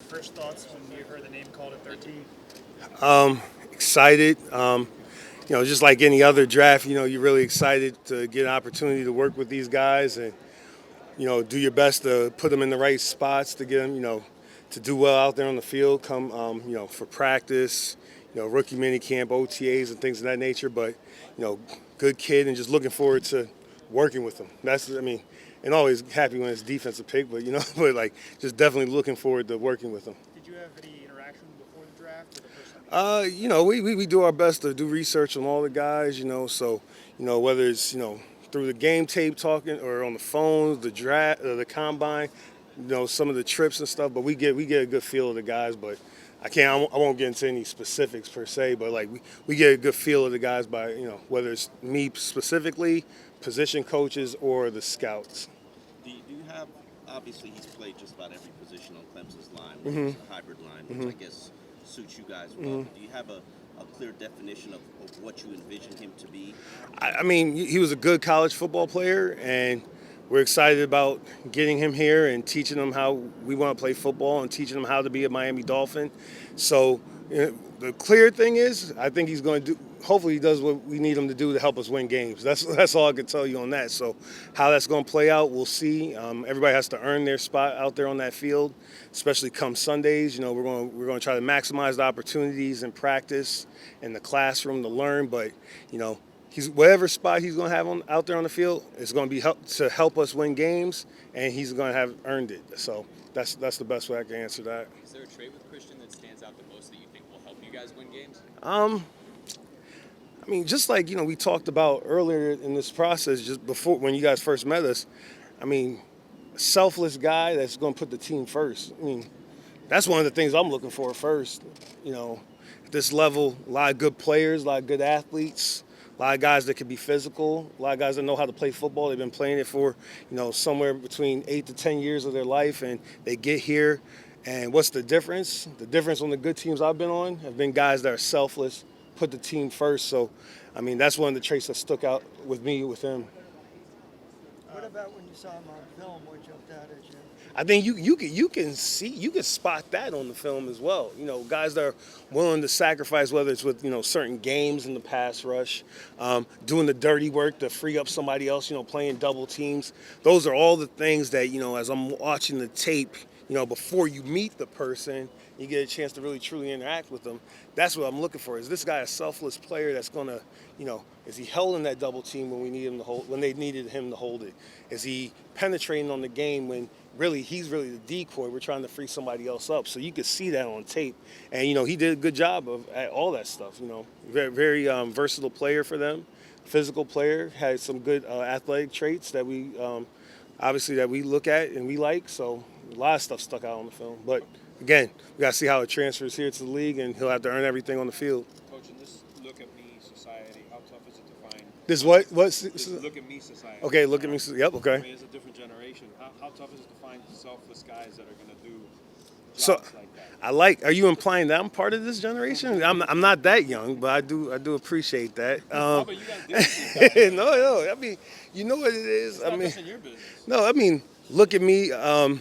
first thoughts when you heard the name called at 13? Excited. Just like any other draft, you're really excited to get an opportunity to work with these guys and, do your best to put them in the right spots to get them, to do well out there on the field, come, for practice, rookie mini camp, OTAs and things of that nature. But, good kid and just looking forward to working with them. And always happy when it's defensive pick, but, but like just definitely looking forward to working with them. Did you have any interaction before the draft or the first time? We do our best to do research on all the guys, so, whether it's, through the game tape talking or on the phones, the draft, the combine, some of the trips and stuff, but we get a good feel of the guys, but I won't get into any specifics per se, but like we get a good feel of the guys by, whether it's me specifically, position coaches, or the scouts. Do you have, obviously he's played just about every position on Clemson's line, which is a hybrid line, which I guess suits you guys well. Do you have a clear definition of what you envision him to be? He was a good college football player, and we're excited about getting him here and teaching him how we want to play football and teaching him how to be a Miami Dolphin. So the clear thing is, I think he's going to do. Hopefully, he does what we need him to do to help us win games. That's all I can tell you on that. So how that's going to play out, we'll see. Everybody has to earn their spot out there on that field, especially come Sundays. We're going to try to maximize the opportunities in practice in the classroom to learn. But he's whatever spot he's going to have out there on the field is going to be to help us win games, and he's going to have earned it. So that's the best way I can answer that. Is there a trait with Christian that stands out the most that you think will help you guys win games? Just like, we talked about earlier in this process, just before when you guys first met us, a selfless guy that's going to put the team first. That's one of the things I'm looking for first. At this level, a lot of good players, a lot of good athletes, a lot of guys that can be physical, a lot of guys that know how to play football. They've been playing it for, somewhere between 8 to 10 years of their life, and they get here. And what's the difference? The difference on the good teams I've been on have been guys that are selfless, put the team first. So, that's one of the traits that stuck out with me with him. What about when you saw him on film? What jumped out at you? I think you can spot that on the film as well. Guys that are willing to sacrifice, whether it's with certain games in the pass rush, doing the dirty work to free up somebody else, playing double teams. Those are all the things that as I'm watching the tape, before you meet the person, you get a chance to really truly interact with them. That's what I'm looking for. Is this guy a selfless player that's gonna, is he holding that double team when we need him to hold, when they needed him to hold it? Is he penetrating on the game when really he's really the decoy? We're trying to free somebody else up. So you could see that on tape, and he did a good job at all that stuff. Very very versatile player for them, physical player, had some good athletic traits that we obviously that we look at and we like. So a lot of stuff stuck out on the film, but. Again, we got to see how it transfers here to the league, and he'll have to earn everything on the field. Coach, in this look at me society, how tough is it to find? This what? This look at me society. Okay, look at me. Yep. Okay. It's a different generation. How tough is it to find selfless guys that are going to do jobs So, like that? Are you implying that I'm part of this generation? I'm not that young, but I do appreciate that. But you guys do this stuff. No. You know what it is. It's not just in your business. No. Look at me. I'm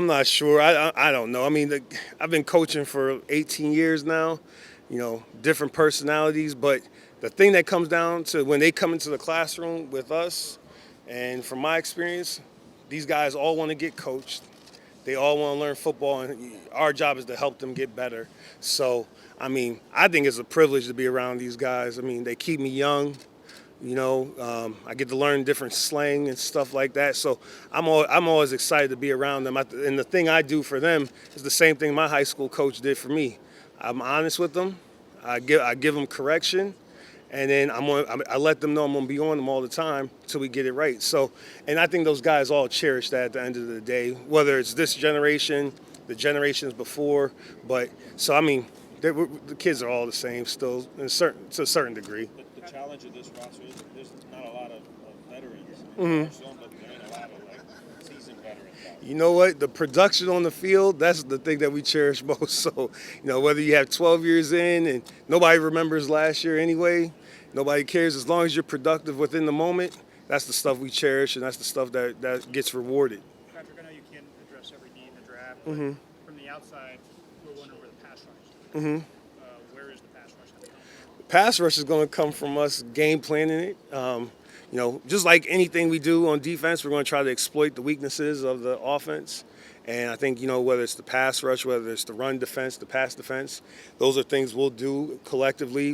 not sure. I don't know. I've been coaching for 18 years now, different personalities. But the thing that comes down to when they come into the classroom with us, and from my experience, these guys all want to get coached. They all want to learn football, and our job is to help them get better. So, I think it's a privilege to be around these guys. They keep me young. I get to learn different slang and stuff like that. So I'm always excited to be around them. And the thing I do for them is the same thing my high school coach did for me. I'm honest with them. I give them correction, and then I let them know I'm going to be on them all the time until we get it right. So, and I think those guys all cherish that at the end of the day, whether it's this generation, the generations before. But so the kids are all the same still, to a certain degree. The challenge of this roster is there's not a lot of veterans. But there ain't a lot of seasoned veterans. You know what? The production on the field, that's the thing that we cherish most. So, whether you have 12 years in and nobody remembers last year anyway, nobody cares. As long as you're productive within the moment, that's the stuff we cherish, and that's the stuff that gets rewarded. Patrick, I know you can't address every need in the draft, but from the outside, we're wondering where the pass rush is. Where is the pass rush going to come from? The pass rush is going to come from us game planning it. Just like anything we do on defense, we're going to try to exploit the weaknesses of the offense. And I think, whether it's the pass rush, whether it's the run defense, the pass defense, those are things we'll do collectively,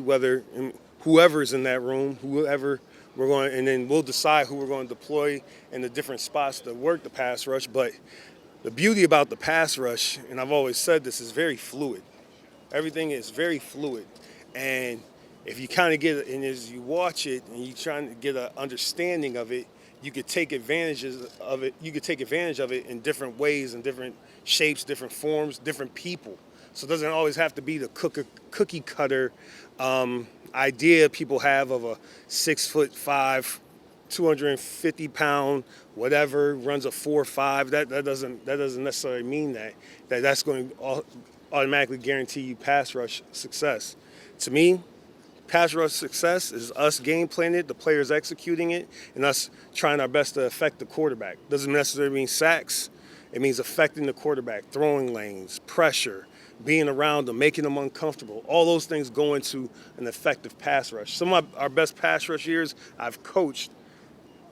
whoever's in that room, and then we'll decide who we're going to deploy in the different spots to work the pass rush. But the beauty about the pass rush, and I've always said this, is very fluid. Everything is very fluid. And if you kind of get it, and as you watch it and you're trying to get an understanding of it, you could take advantage of it. You could take advantage of it in different ways, in different shapes, different forms, different people. So it doesn't always have to be the cookie cutter idea people have of a 6'5", 250-pound whatever runs a 4.5. That doesn't necessarily mean that's going to automatically guarantee you pass rush success. To me, pass rush success is us game planning it, the players executing it, and us trying our best to affect the quarterback. Doesn't necessarily mean sacks. It means affecting the quarterback, throwing lanes, pressure, being around them, making them uncomfortable. All those things go into an effective pass rush. Some of our best pass rush years I've coached,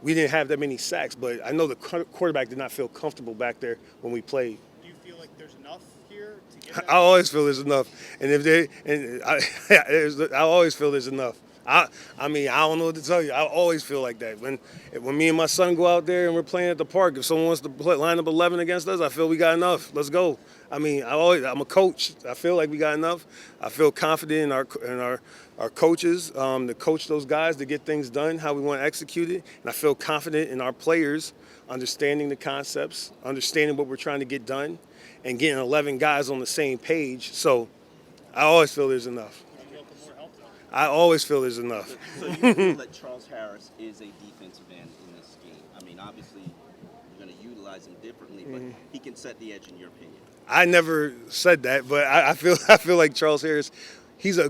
we didn't have that many sacks, but I know the quarterback did not feel comfortable back there when we played. Do you feel like there's enough here to get that? I always feel there's enough, I always feel there's enough. I don't know what to tell you. I always feel like that. When me and my son go out there and we're playing at the park, if someone wants to line up 11 against us, I feel we got enough. Let's go. I'm a coach. I feel like we got enough. I feel confident in our coaches to coach those guys to get things done how we want to execute it, and I feel confident in our players understanding the concepts, understanding what we're trying to get done, and getting 11 guys on the same page. So I always feel there's enough. I always feel there's enough. So you feel that Charles Harris is a defensive end in this scheme? I mean, obviously, you're going to utilize him differently, but he can set the edge in your opinion. I never said that, but I feel like Charles Harris, he's a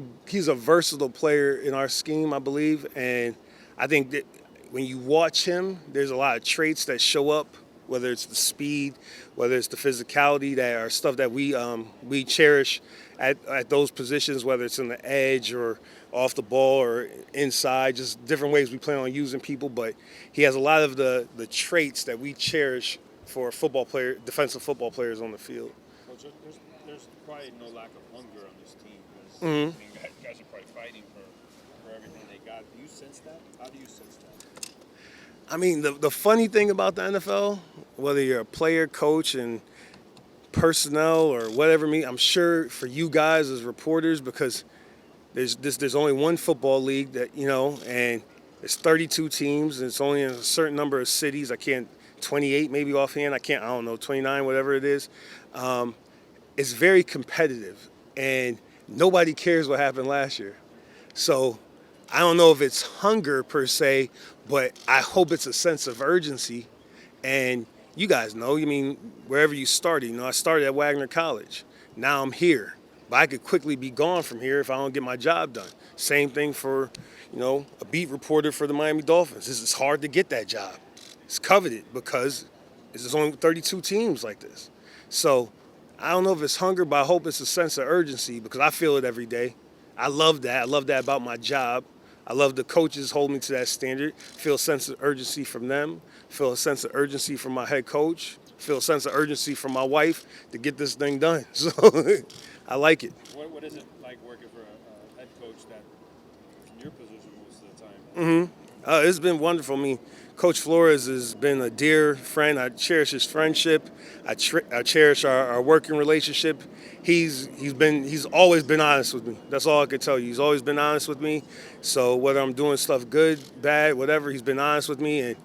versatile player in our scheme, I believe, and I think that when you watch him, there's a lot of traits that show up, whether it's the speed, whether it's the physicality, that are stuff that we cherish at those positions, whether it's in the edge or off the ball or inside, just different ways we plan on using people. But he has a lot of the traits that we cherish for defensive football players on the field. Coach, there's probably no lack of hunger on this team because guys are probably fighting for everything they got. Do you sense that? How do you sense that? I mean, the funny thing about the NFL, whether you're a player, coach, and personnel or whatever, I'm sure for you guys as reporters, because there's only one football league that, and it's 32 teams, and it's only in a certain number of cities. 28 maybe offhand. I don't know, 29, whatever it is. It's very competitive, and nobody cares what happened last year. So I don't know if it's hunger per se, but I hope it's a sense of urgency. And you guys know, wherever you started, I started at Wagner College. Now I'm here. But I could quickly be gone from here if I don't get my job done. Same thing for, a beat reporter for the Miami Dolphins. It's hard to get that job. It's coveted because there's only 32 teams like this. So I don't know if it's hunger, but I hope it's a sense of urgency because I feel it every day. I love that. I love that about my job. I love the coaches hold me to that standard. Feel a sense of urgency from them. Feel a sense of urgency from my head coach. Feel a sense of urgency from my wife to get this thing done. So I like it. What is it like working for a head coach that in your position most of the time? It's been wonderful. Coach Flores has been a dear friend. I cherish his friendship. I cherish our working relationship. He's always been honest with me. That's all I can tell you. He's always been honest with me. So whether I'm doing stuff good, bad, whatever, he's been honest with me. And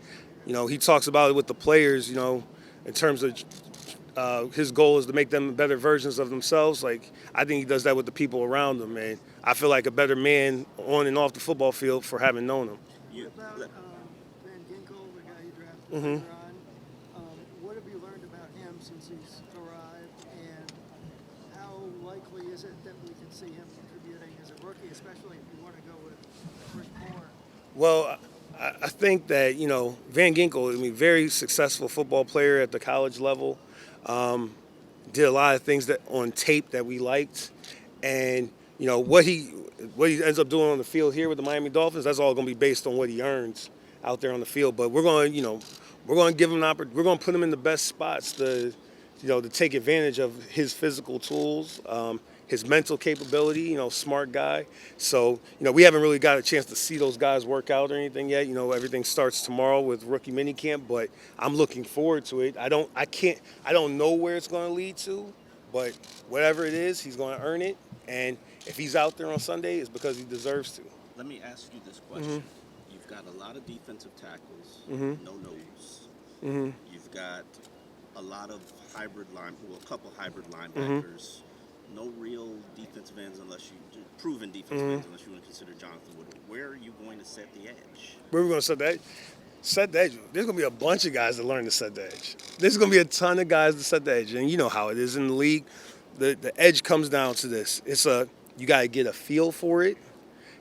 he talks about it with the players. In terms of his goal is to make them better versions of themselves. Like I think he does that with the people around him, and I feel like a better man on and off the football field for having known him. About Van Ginkel, the guy you drafted later on, what have you learned about him since he's arrived, and how likely is it that we can see him contributing as a rookie, especially if you want to go with Chris Moore? Well, I think that, Van Ginkel, very successful football player at the college level. did a lot of things that on tape that we liked, and what he ends up doing on the field here with the Miami Dolphins, that's all going to be based on what he earns out there on the field. But we're going to give him we're going to put him in the best spots to take advantage of his physical tools, his mental capability, smart guy. So, we haven't really got a chance to see those guys work out or anything yet. Everything starts tomorrow with rookie minicamp, but I'm looking forward to it. I don't know where it's going to lead to, but whatever it is, he's going to earn it. And if he's out there on Sunday, it's because he deserves to. Let me ask you this question. You've got a lot of defensive tackles, no nose. You've got a lot of a couple hybrid linebackers. No real defensive ends proven defensive ends unless you want to consider Jonathan Wood. Where are you going to set the edge? Where are we going to set the edge? Set the edge. There's going to be a bunch of guys that learn to set the edge. There's going to be a ton of guys to set the edge. And you know how it is in the league. The edge comes down to this. You got to get a feel for it.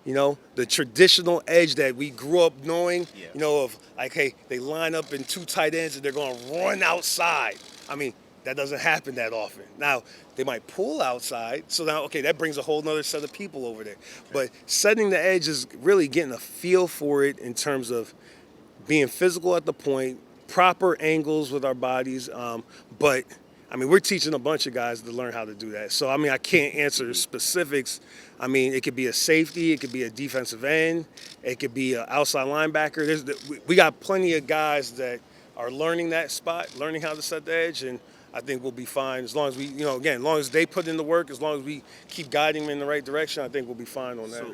The traditional edge that we grew up knowing, of like, hey, they line up in two tight ends and they're going to run outside. I mean, that doesn't happen that often. Now, they might pull outside, so now, okay, that brings a whole nother set of people over there. But setting the edge is really getting a feel for it in terms of being physical at the point, proper angles with our bodies. But, we're teaching a bunch of guys to learn how to do that. So, I can't answer specifics. It could be a safety, it could be a defensive end, it could be an outside linebacker. We got plenty of guys that are learning that spot, learning how to set the edge, and I think we'll be fine as long as we, as long as they put in the work, as long as we keep guiding them in the right direction. I think we'll be fine on that. So